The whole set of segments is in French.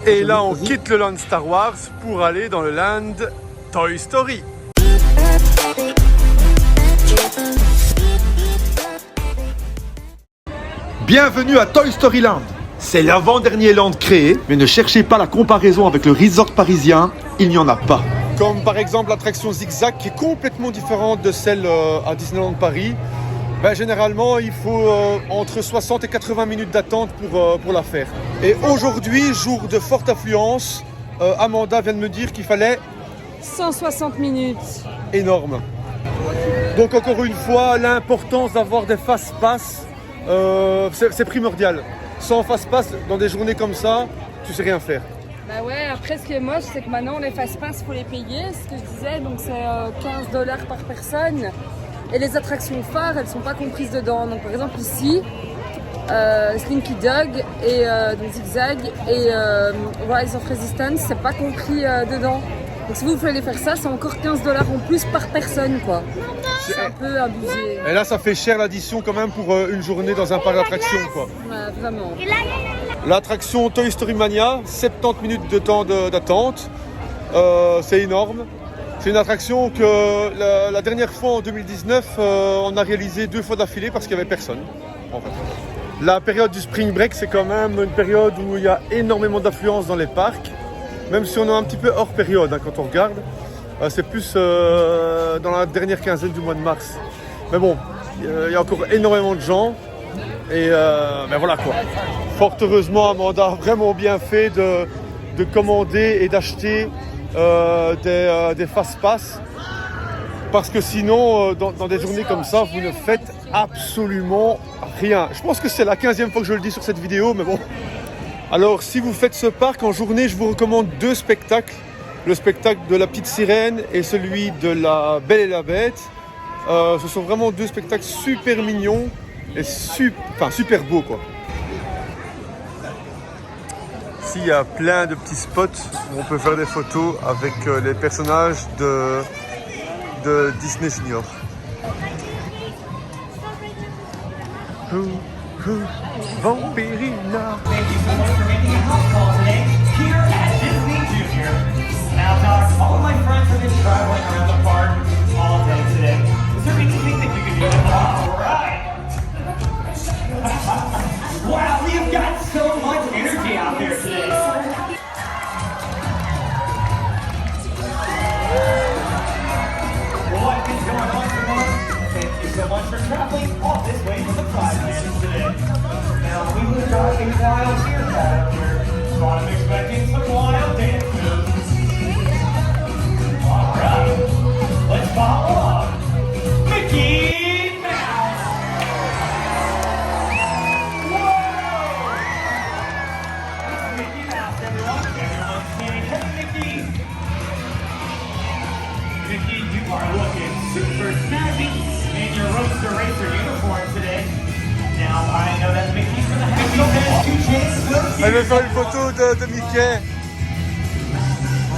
Et là, on quitte le land Star Wars pour aller dans le land Toy Story. Bienvenue à Toy Story Land. C'est l'avant-dernier land créé, mais ne cherchez pas la comparaison avec le resort parisien, il n'y en a pas. Comme par exemple l'attraction Zigzag qui est complètement différente de celle à Disneyland Paris. Ben, généralement, il faut entre 60 et 80 minutes d'attente pour la faire. Et aujourd'hui, jour de forte affluence, Amanda vient de me dire qu'il fallait 160 minutes. Énorme. Donc encore une fois, l'importance d'avoir des fast-pass, c'est primordial. Sans fast-pass, dans des journées comme ça, tu sais rien faire. Bah ouais, après ce qui est moche, c'est que maintenant les fast-pass, il faut les payer, ce que je disais, donc c'est 15 $ par personne. Et les attractions phares, elles ne sont pas comprises dedans. Donc par exemple ici, Slinky Dog et donc Zigzag et Rise of Resistance, c'est pas compris dedans. Donc si vous voulez faire ça, c'est encore 15 $ en plus par personne, quoi. C'est un peu abusé. Et là, ça fait cher l'addition quand même pour une journée dans un parc d'attractions, quoi. Ouais, vraiment. L'attraction Toy Story Mania, 70 minutes de temps d'attente, c'est énorme. C'est une attraction que la dernière fois en 2019, on a réalisé 2 fois d'affilée parce qu'il n'y avait personne. En fait. La période du Spring Break, c'est quand même une période où il y a énormément d'affluence dans les parcs. Même si on est un petit peu hors période quand on regarde. C'est plus dans la dernière quinzaine du mois de mars. Mais bon, il y a encore énormément de gens. Et ben voilà quoi. Fort heureusement, Amanda a vraiment bien fait de commander et d'acheter des fast-pass. Parce que sinon, dans des journées comme ça, vous ne faites absolument rien. Je pense que c'est la 15e fois que je le dis sur cette vidéo, mais bon. Alors, si vous faites ce parc en journée, je vous recommande 2 spectacles. Le spectacle de la petite sirène et celui de la Belle et la Bête. Ce sont vraiment 2 spectacles super mignons et super beaux, quoi. Ici, il y a plein de petits spots où on peut faire des photos avec les personnages de Disney Junior. Vampirina. Now, Doc, all of my friends have been traveling around the park all day today. Is there anything that you can do to help? All right. Wow, we have got so much energy out there today. What is going on, everyone? Thank you so much for traveling all this way for the Pride Lands today. Now, we were driving wild here, Pat, up here. So I'm expecting some wild dance moves. Alright, let's follow up. Mickey Mouse! Whoa! It's Mickey Mouse, everyone. Everyone's saying, hey, Mickey! Mickey, you are looking super snazzy in your Roadster Racer uniform today. Now, I know that Mickey's gonna have two chances. Elle veut faire une photo de Mickey.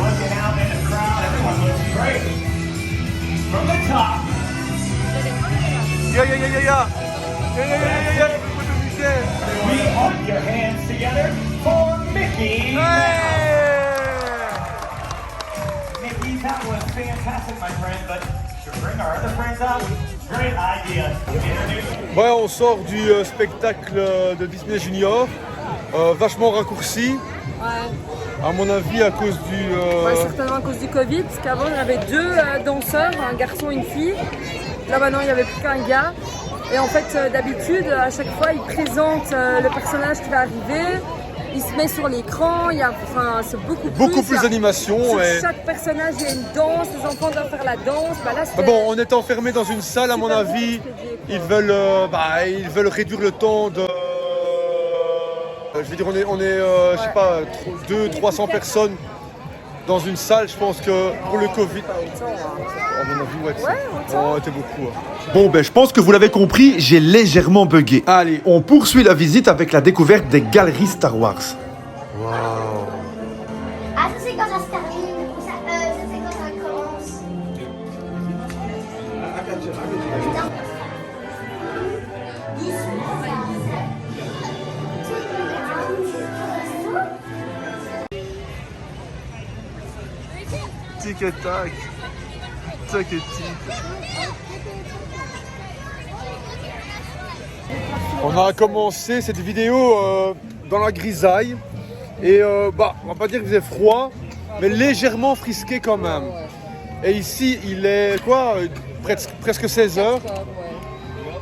Looking out in the crowd, everyone looks great. From the top. Yeah, une photo de Mickey. We put your hands together for Mickey. Mickey, that was fantastic, my friend, but should bring our other friends out. Great idea. Ouais, on sort du spectacle de Disney Junior, vachement raccourci. Ouais. À mon avis, à cause du... Ouais, certainement à cause du Covid, parce qu'avant il y avait 2 danseurs, un garçon et une fille. Là maintenant il n'y avait plus qu'un gars. Et en fait d'habitude, à chaque fois il présente le personnage qui va arriver, il se met sur l'écran, c'est beaucoup plus d'animation. Sur et... chaque personnage il y a une danse, les enfants doivent faire la danse. Bah, là, bon, on est enfermé dans une salle, à mon avis, ils veulent réduire le temps de... Je veux dire, on est je sais pas, 200-300 personnes dans une salle. Je pense que pour le Covid, à mon avis, on était beaucoup. Bon, ben je pense que vous l'avez compris, j'ai légèrement bugué. Allez, on poursuit la visite avec la découverte des galeries Star Wars. Waouh. Ah, ça c'est quand ça se termine, ça c'est quand ça commence. tic et tac. Tac et tic. On a commencé cette vidéo dans la grisaille. Et on va pas dire qu'il faisait froid, mais légèrement frisqué quand même. Et ici, il est quoi, presque 16 heures.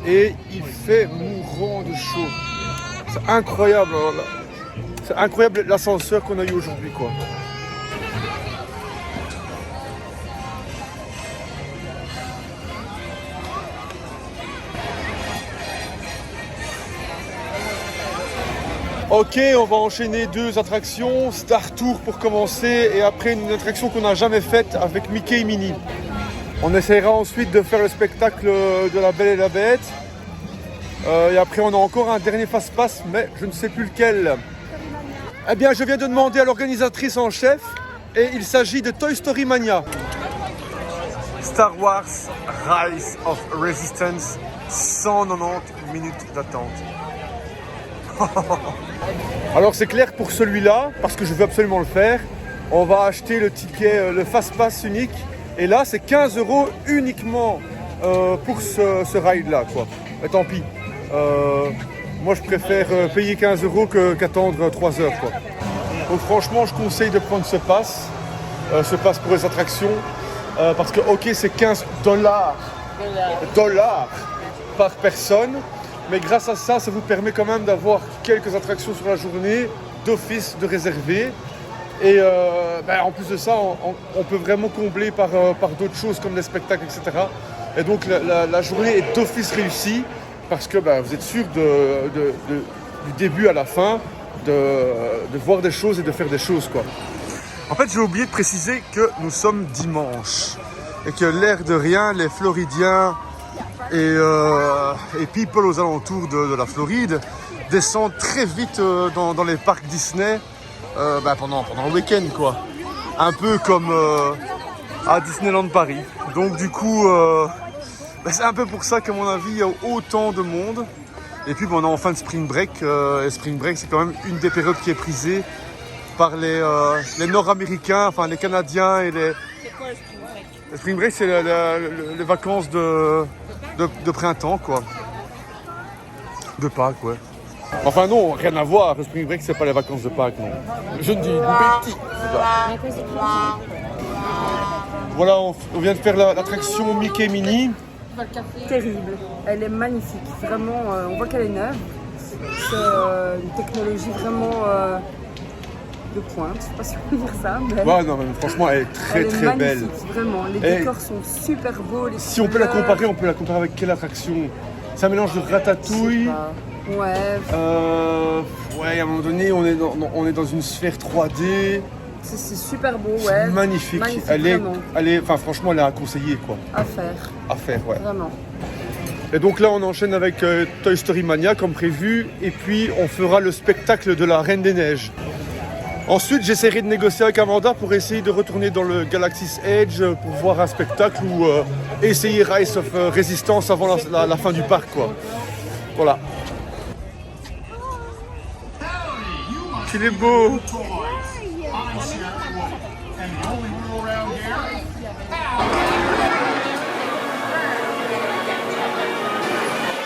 Et il fait mourant de chaud. C'est incroyable. C'est incroyable l'ascenseur qu'on a eu aujourd'hui, quoi. Ok, on va enchaîner 2 attractions, Star Tour pour commencer et après une attraction qu'on n'a jamais faite avec Mickey et Minnie. On essaiera ensuite de faire le spectacle de La Belle et la Bête. Et après on a encore un dernier fast-pass, mais je ne sais plus lequel. Eh bien, je viens de demander à l'organisatrice en chef et il s'agit de Toy Story Mania. Star Wars Rise of Resistance, 190 minutes d'attente. Alors c'est clair pour celui-là, parce que je veux absolument le faire, on va acheter le ticket, le fast-pass unique. Et là c'est 15 € uniquement pour ce ride-là, quoi. Mais tant pis. Moi je préfère payer 15 € qu'attendre 3 heures, quoi. Donc franchement je conseille de prendre ce pass pour les attractions, parce que ok c'est 15 $ par personne, mais grâce à ça, ça vous permet quand même d'avoir quelques attractions sur la journée, d'office, de réserver. Et en plus de ça, on peut vraiment combler par d'autres choses comme les spectacles, etc. Et donc la journée est d'office réussie, parce que vous êtes sûr du début à la fin de voir des choses et de faire des choses, quoi. En fait, j'ai oublié de préciser que nous sommes dimanche et que l'air de rien, les Floridiens et people aux alentours de la Floride descendent très vite dans les parcs Disney pendant le week-end, quoi. Un peu comme à Disneyland Paris. Donc du coup, c'est un peu pour ça qu'à mon avis, il y a autant de monde. Et puis on est en fin de Spring Break. Et Spring Break, c'est quand même une des périodes qui est prisée par les Nord-Américains, enfin les Canadiens et les... C'est quoi le Spring Break? Le Spring Break, c'est les vacances de printemps, quoi. De Pâques, ouais. Enfin non, rien à voir. Le Spring Break, c'est pas les vacances de Pâques, non. Je ne dis bêtise. Voilà, on vient de faire l'attraction Mickey et Minnie. Terrible. Elle est magnifique. Vraiment, on voit qu'elle est neuve. C'est une technologie vraiment de pointe. Je sais pas si on peut dire ça, mais... Ouais, non, mais franchement, elle est très très belle. Vraiment, les décors sont super beaux. Si on peut la comparer, avec quelle attraction? C'est un mélange de Ratatouille. Ouais. Ouais, à un moment donné, on est dans une sphère 3D. C'est super beau, ouais. Magnifique. Franchement, elle est à conseiller, quoi. À faire, ouais. Vraiment. Et donc là, on enchaîne avec Toy Story Mania, comme prévu. Et puis, on fera le spectacle de la Reine des Neiges. Ensuite, j'essaierai de négocier avec Amanda pour essayer de retourner dans le Galaxy's Edge pour voir un spectacle ou essayer Rise of Resistance avant la fin du parc, quoi. Voilà. Qu'il est beau!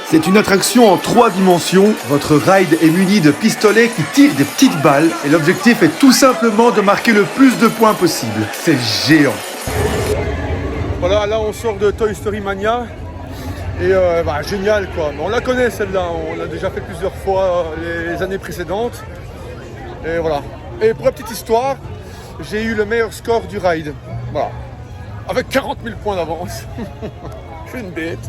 C'est une attraction en 3 dimensions. Votre ride est muni de pistolets qui tirent des petites balles et l'objectif est tout simplement de marquer le plus de points possible. C'est géant. Voilà, là on sort de Toy Story Mania et génial, quoi. On la connaît celle-là, on l'a déjà fait plusieurs fois les années précédentes. Et voilà. Et pour la petite histoire, j'ai eu le meilleur score du ride. Voilà. Avec 40 000 points d'avance. Je suis une bête.